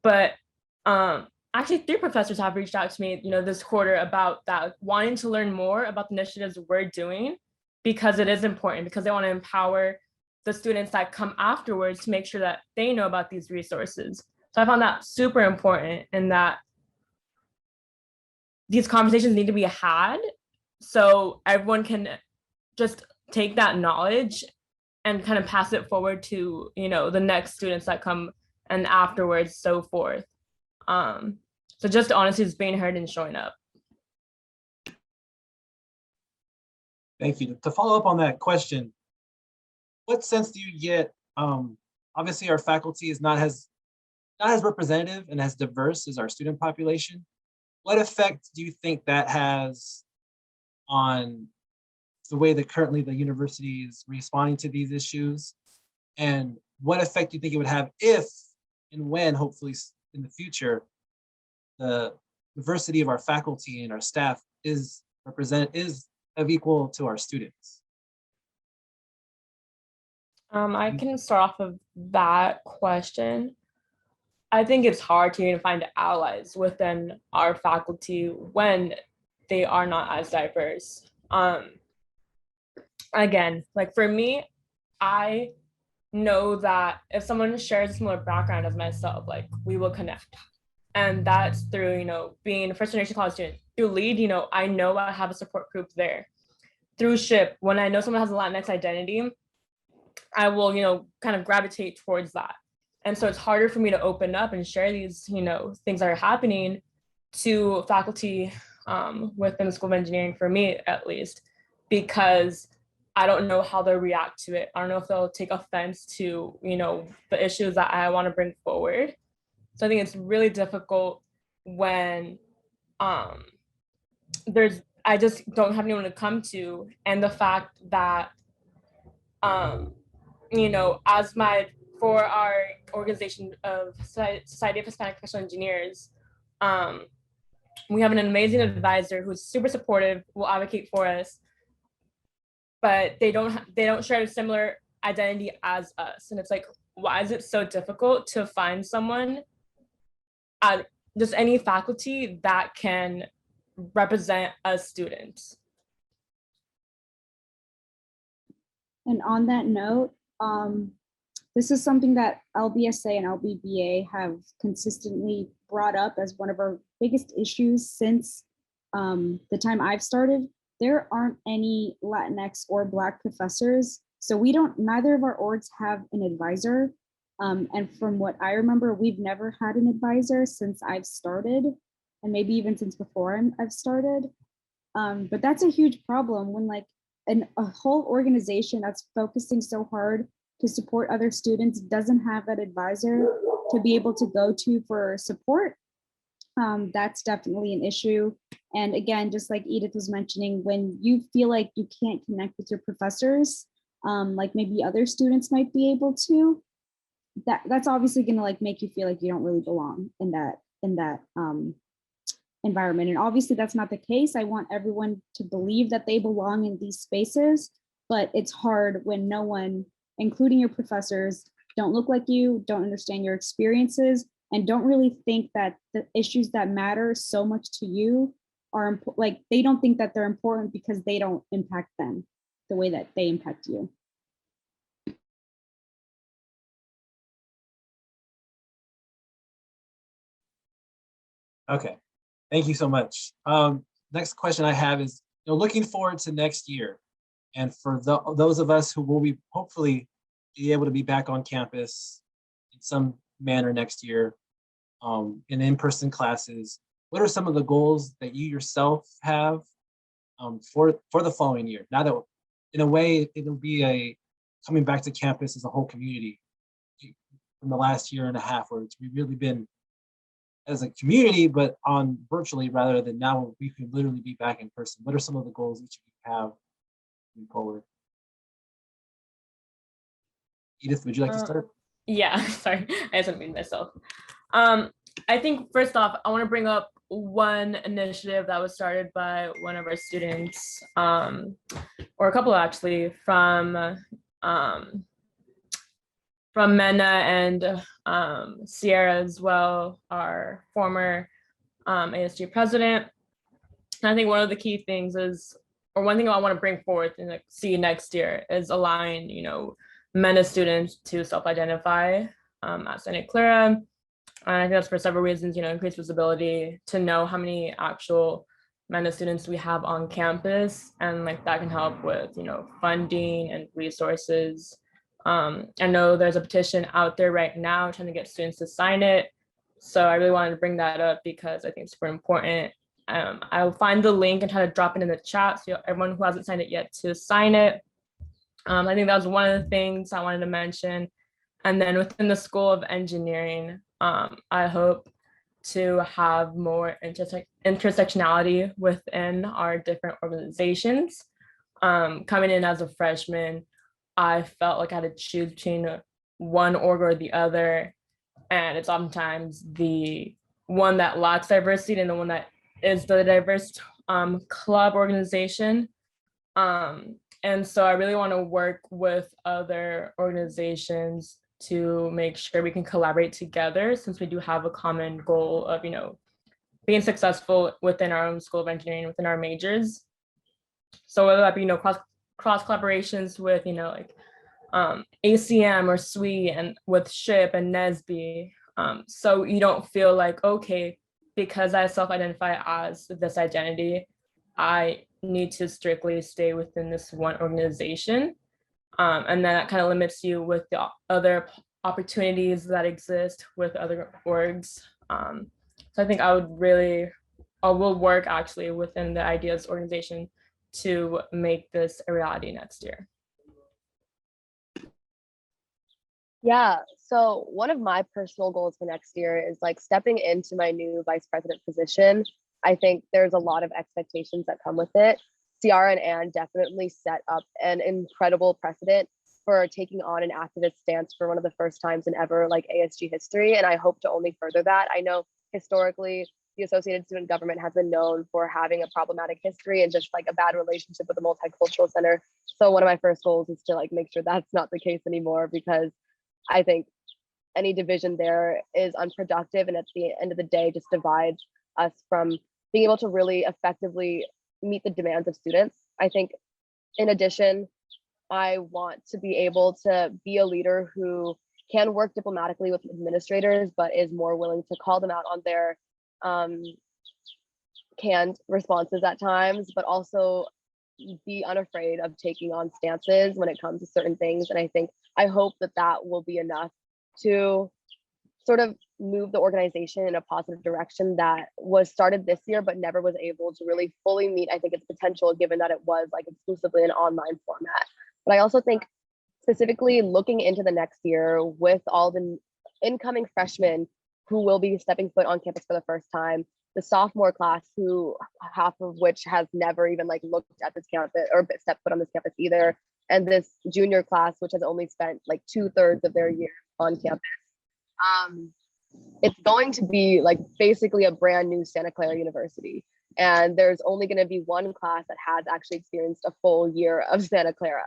But actually 3 professors have reached out to me, this quarter about that, wanting to learn more about the initiatives we're doing, because it is important, because they want to empower the students that come afterwards to make sure that they know about these resources. So I found that super important, and that these conversations need to be had so everyone can just take that knowledge and kind of pass it forward to, the next students that come and afterwards, so forth. So just honestly, it's being heard and showing up. Thank you. To follow up on that question, what sense do you get? Obviously, our faculty is not as representative and as diverse as our student population. What effect do you think that has on the way that currently the university is responding to these issues? And what effect do you think it would have if and when, hopefully in the future, the diversity of our faculty and our staff is of equal to our students? I can start off of that question. I think it's hard to even find allies within our faculty when they are not as diverse. Again, like for me, I know that if someone shares a similar background as myself, like we will connect. And that's through, being a first generation college student. Through LEAD, I know I have a support group there. Through SHIP, when I know someone has a Latinx identity, I will, kind of gravitate towards that. And so it's harder for me to open up and share these, things that are happening to faculty within the School of Engineering, for me at least, because I don't know how they'll react to it. I don't know if they'll take offense to, the issues that I want to bring forward. So I think it's really difficult when I just don't have anyone to come to. And the fact that, for our organization of Society of Hispanic Professional Engineers, we have an amazing advisor who's super supportive, will advocate for us. but they don't share a similar identity as us. And it's like, why is it so difficult to find someone at just any faculty that can represent us students? And on that note, this is something that LBSA and LBBA have consistently brought up as one of our biggest issues since the time I've started. There aren't any Latinx or Black professors, so neither of our orgs have an advisor. And from what I remember, we've never had an advisor since I've started, and maybe even since before I've started. But that's a huge problem when like a whole organization that's focusing so hard to support other students doesn't have that advisor to be able to go to for support. That's definitely an issue. And again, just like Edith was mentioning, when you feel like you can't connect with your professors, like maybe other students might be able to, that's obviously going to like make you feel like you don't really belong in that environment. And obviously that's not the case. I want everyone to believe that they belong in these spaces, but it's hard when no one, including your professors, don't look like you, don't understand your experiences, and don't really think that the issues that matter so much to you are like, they don't think that they're important because they don't impact them the way that they impact you. Okay, thank you so much. Next question I have is, looking forward to next year, and for those of us who will be hopefully be able to be back on campus in some manner next year, in in-person classes, what are some of the goals that you yourself have for the following year? Now that, in a way, it'll be a coming back to campus as a whole community from the last year and a half, where we've really been as a community, but on virtually rather than now we can literally be back in person. What are some of the goals each of you have moving forward? Edith, would you like to start? Yeah, sorry, I just unmuted myself. I think first off, I want to bring up one initiative that was started by one of our students, or a couple actually, from Mena and Sierra as well, our former ASG president. And I think one of the key things is, or one thing I want to bring forth and see next year is align, Mena students to self-identify at Santa Clara. And I think that's for several reasons, increased visibility, to know how many actual Mena students we have on campus, and like that can help with, funding and resources. I know there's a petition out there right now trying to get students to sign it. So I really wanted to bring that up because I think it's super important. I'll find the link and try to drop it in the chat so everyone who hasn't signed it yet to sign it. I think that was one of the things I wanted to mention. And then within the School of Engineering, I hope to have more intersectionality within our different organizations. Coming in as a freshman, I felt like I had to choose between one org or the other. And it's oftentimes the one that lacks diversity and the one that is the diverse club organization. And so I really want to work with other organizations to make sure we can collaborate together, since we do have a common goal of, being successful within our own School of Engineering, within our majors. So whether that be, cross collaborations with, ACM or SWE and with SHIP and NSBE. So you don't feel like, okay, because I self-identify as this identity, I need to strictly stay within this one organization. And then that kind of limits you with the other opportunities that exist with other orgs. So I think I will work actually within the IDEAS organization to make this a reality next year. Yeah, so one of my personal goals for next year is like stepping into my new vice president position. I think there's a lot of expectations that come with it. Ciara and Anne definitely set up an incredible precedent for taking on an activist stance for one of the first times in ever like ASG history. And I hope to only further that. I know historically, the Associated Student Government has been known for having a problematic history and just like a bad relationship with the Multicultural Center So one of my first goals is to like make sure that's not the case anymore, because I think any division there is unproductive, and at the end of the day just divides us from being able to really effectively meet the demands of students. I think in addition, I want to be able to be a leader who can work diplomatically with administrators, but is more willing to call them out on their canned responses at times, but also be unafraid of taking on stances when it comes to certain things. And I hope that that will be enough to sort of move the organization in a positive direction that was started this year, but never was able to really fully meet, I think, its potential, given that it was like exclusively an online format. But I also think specifically looking into the next year with all the incoming freshmen who will be stepping foot on campus for the first time, the sophomore class, who half of which has never even like looked at this campus or stepped foot on this campus either, and this junior class, which has only spent like 2/3 of their year on campus. It's going to be like basically a brand new Santa Clara University. And there's only going to be one class that has actually experienced a full year of Santa Clara.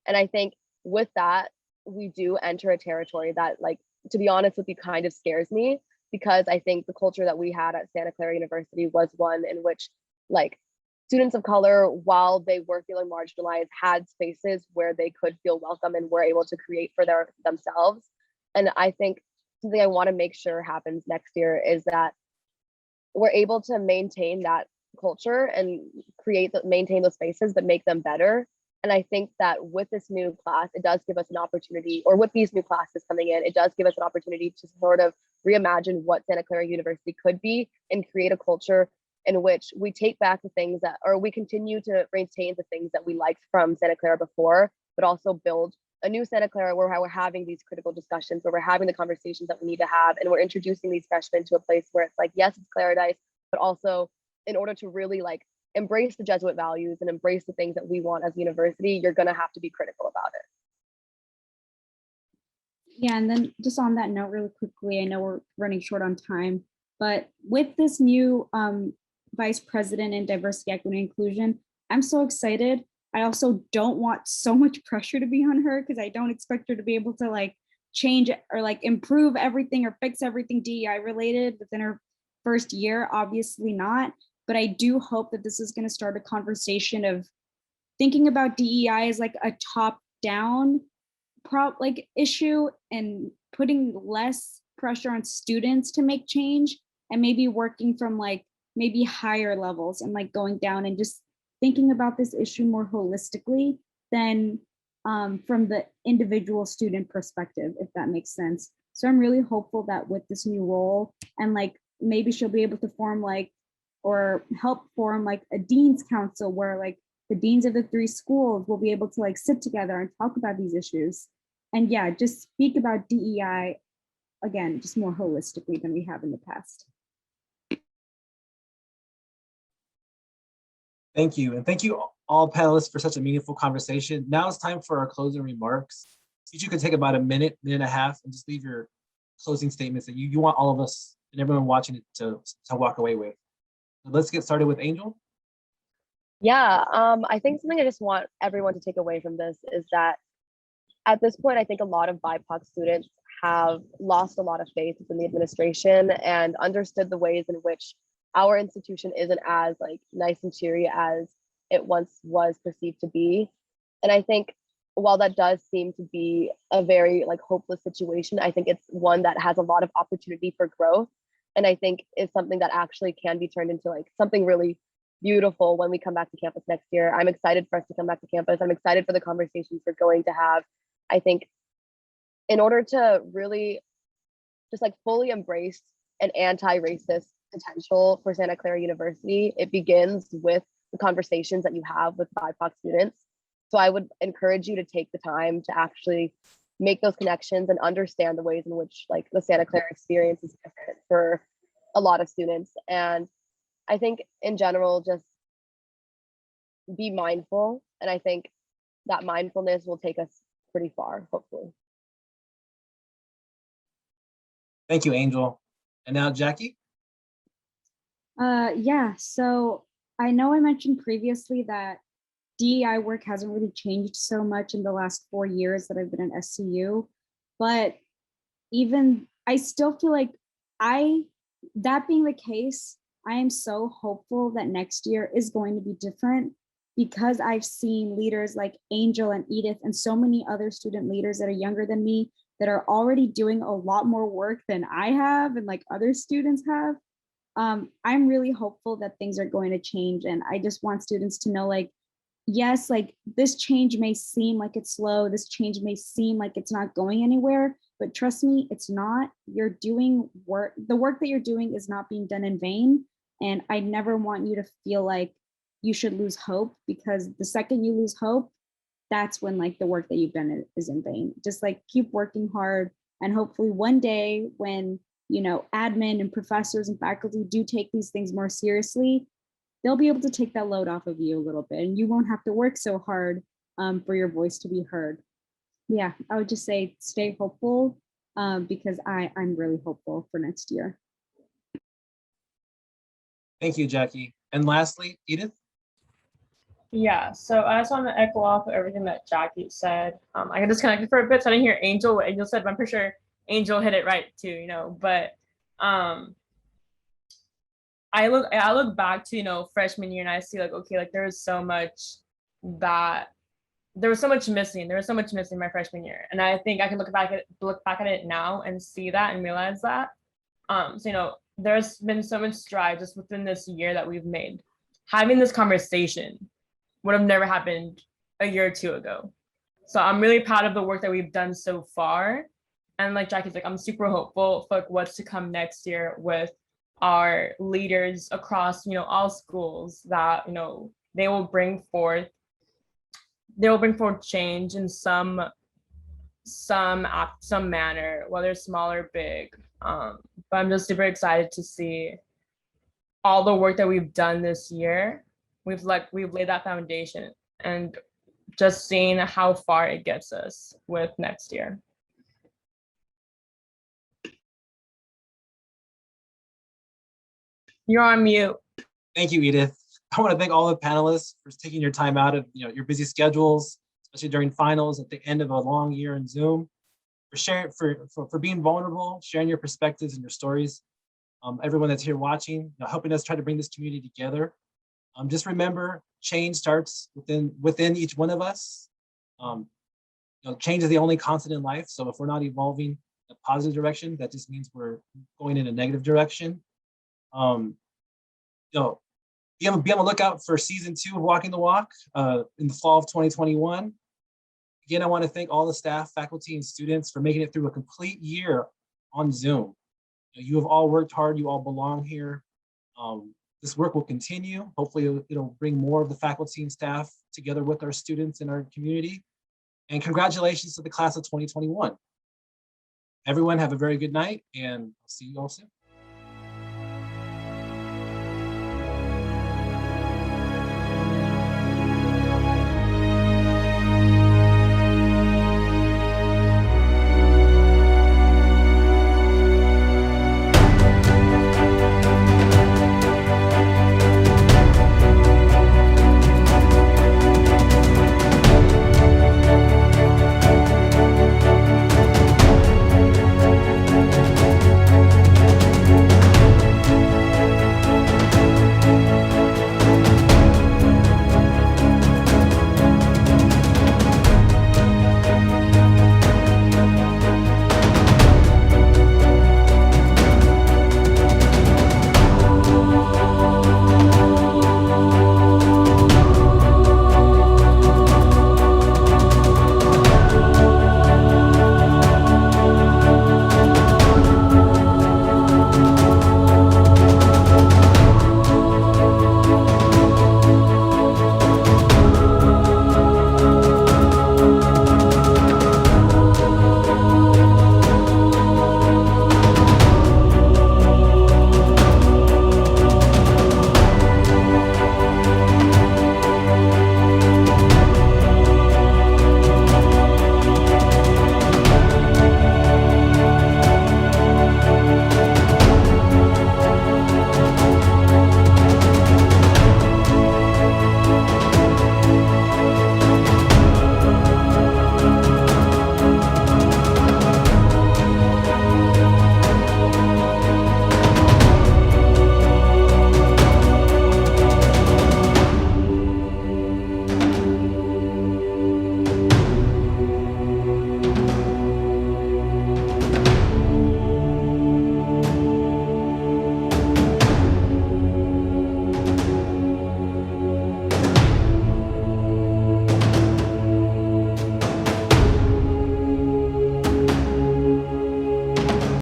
And I think with that, we do enter a territory that, like, to be honest with you, kind of scares me, because I think the culture that we had at Santa Clara University was one in which like students of color, while they were feeling marginalized, had spaces where they could feel welcome and were able to create for themselves. And I think something I want to make sure happens next year is that we're able to maintain that culture and maintain those spaces, but make them better. And I think that with this new class, it does give us an opportunity, or with these new classes coming in, it does give us an opportunity to sort of reimagine what Santa Clara University could be and create a culture in which we take back the things that, or we continue to retain the things that we liked from Santa Clara before, but also build a new Santa Clara where we're having these critical discussions, where we're having the conversations that we need to have, and we're introducing these freshmen to a place where it's like, yes, it's Claridice, but also in order to really like embrace the Jesuit values and embrace the things that we want as a university, you're going to have to be critical about it. Yeah, and then just on that note, really quickly, I know we're running short on time, but with this new Vice President in Diversity, Equity, and Inclusion, I'm so excited. I also don't want so much pressure to be on her, because I don't expect her to be able to like change or like improve everything or fix everything DEI related within her first year, obviously not. But I do hope that this is going to start a conversation of thinking about DEI as like a top-down issue, and putting less pressure on students to make change, and maybe working from like maybe higher levels and like going down and just thinking about this issue more holistically than from the individual student perspective, if that makes sense. So I'm really hopeful that with this new role, and like maybe she'll be able to form like, or help form like a dean's council where like the deans of the 3 schools will be able to like sit together and talk about these issues. And yeah, just speak about DEI again, just more holistically than we have in the past. Thank you. And thank you all panelists for such a meaningful conversation. Now it's time for our closing remarks. Each you could take about a minute, minute and a half, and just leave your closing statements that you want all of us and everyone watching it to walk away with. So let's get started with Angel. Yeah, I think something I just want everyone to take away from this is that at this point, I think a lot of BIPOC students have lost a lot of faith in the administration and understood the ways in which our institution isn't as like nice and cheery as it once was perceived to be. And I think while that does seem to be a very like hopeless situation, I think it's one that has a lot of opportunity for growth. And I think it's something that actually can be turned into like something really beautiful when we come back to campus next year. I'm excited for us to come back to campus. I'm excited for the conversations we're going to have. I think in order to really just like fully embrace an anti-racist potential for Santa Clara University, it begins with the conversations that you have with BIPOC students. So I would encourage you to take the time to actually make those connections and understand the ways in which like the Santa Clara experience is different for a lot of students. And I think in general, just be mindful. And I think that mindfulness will take us pretty far, hopefully. Thank you, Angel. And now Jackie. Yeah, so I know I mentioned previously that DEI work hasn't really changed so much in the last 4 years that I've been at SCU, but even I still feel like that being the case, I am so hopeful that next year is going to be different because I've seen leaders like Angel and Edith and so many other student leaders that are younger than me that are already doing a lot more work than I have and like other students have. I'm really hopeful that things are going to change. And I just want students to know, like, yes, like this change may seem like it's slow. This change may seem like it's not going anywhere, but trust me, it's not. You're doing work. The work that you're doing is not being done in vain. And I never want you to feel like you should lose hope, because the second you lose hope, that's when like the work that you've done is in vain. Just like keep working hard, and hopefully one day when, you know, admin and professors and faculty do take these things more seriously, they'll be able to take that load off of you a little bit, and you won't have to work so hard for your voice to be heard. Yeah, I would just say stay hopeful, because I'm really hopeful for next year. Thank you, Jackie. And lastly, Edith. Yeah, so I just want to echo off of everything that Jackie said. I got disconnected for a bit, so I didn't hear Angel what Angel said, but I'm pretty sure Angel hit it right too, you know. But I look back to, you know, freshman year, and I see like, okay, like there was so much missing. There was so much missing my freshman year, and I think I can look back at it now and see that and realize that. So you know, there's been so much stride just within this year that we've made. Having this conversation would have never happened a year or two ago. So I'm really proud of the work that we've done so far. And like Jackie's like, I'm super hopeful for like what's to come next year with our leaders across, you know, all schools, that, you know, they will bring forth change in some manner, whether small or big. But I'm just super excited to see all the work that we've done this year. We've laid that foundation, and just seeing how far it gets us with next year. You're on mute. Thank you, Edith. I want to thank all the panelists for taking your time out of, you know, your busy schedules, especially during finals at the end of a long year in Zoom, for sharing, for being vulnerable, sharing your perspectives and your stories. Everyone that's here watching, you know, helping us try to bring this community together. Just remember, change starts within each one of us. You know, change is the only constant in life. So if we're not evolving in a positive direction, that just means we're going in a negative direction. You know, be on the lookout for season 2 of Walking the Walk in the fall of 2021. Again, I want to thank all the staff, faculty, and students for making it through a complete year on Zoom. You have all worked hard. You all belong here. This work will continue. Hopefully it'll bring more of the faculty and staff together with our students in our community. And congratulations to the class of 2021. Everyone have a very good night, and I'll see you all soon.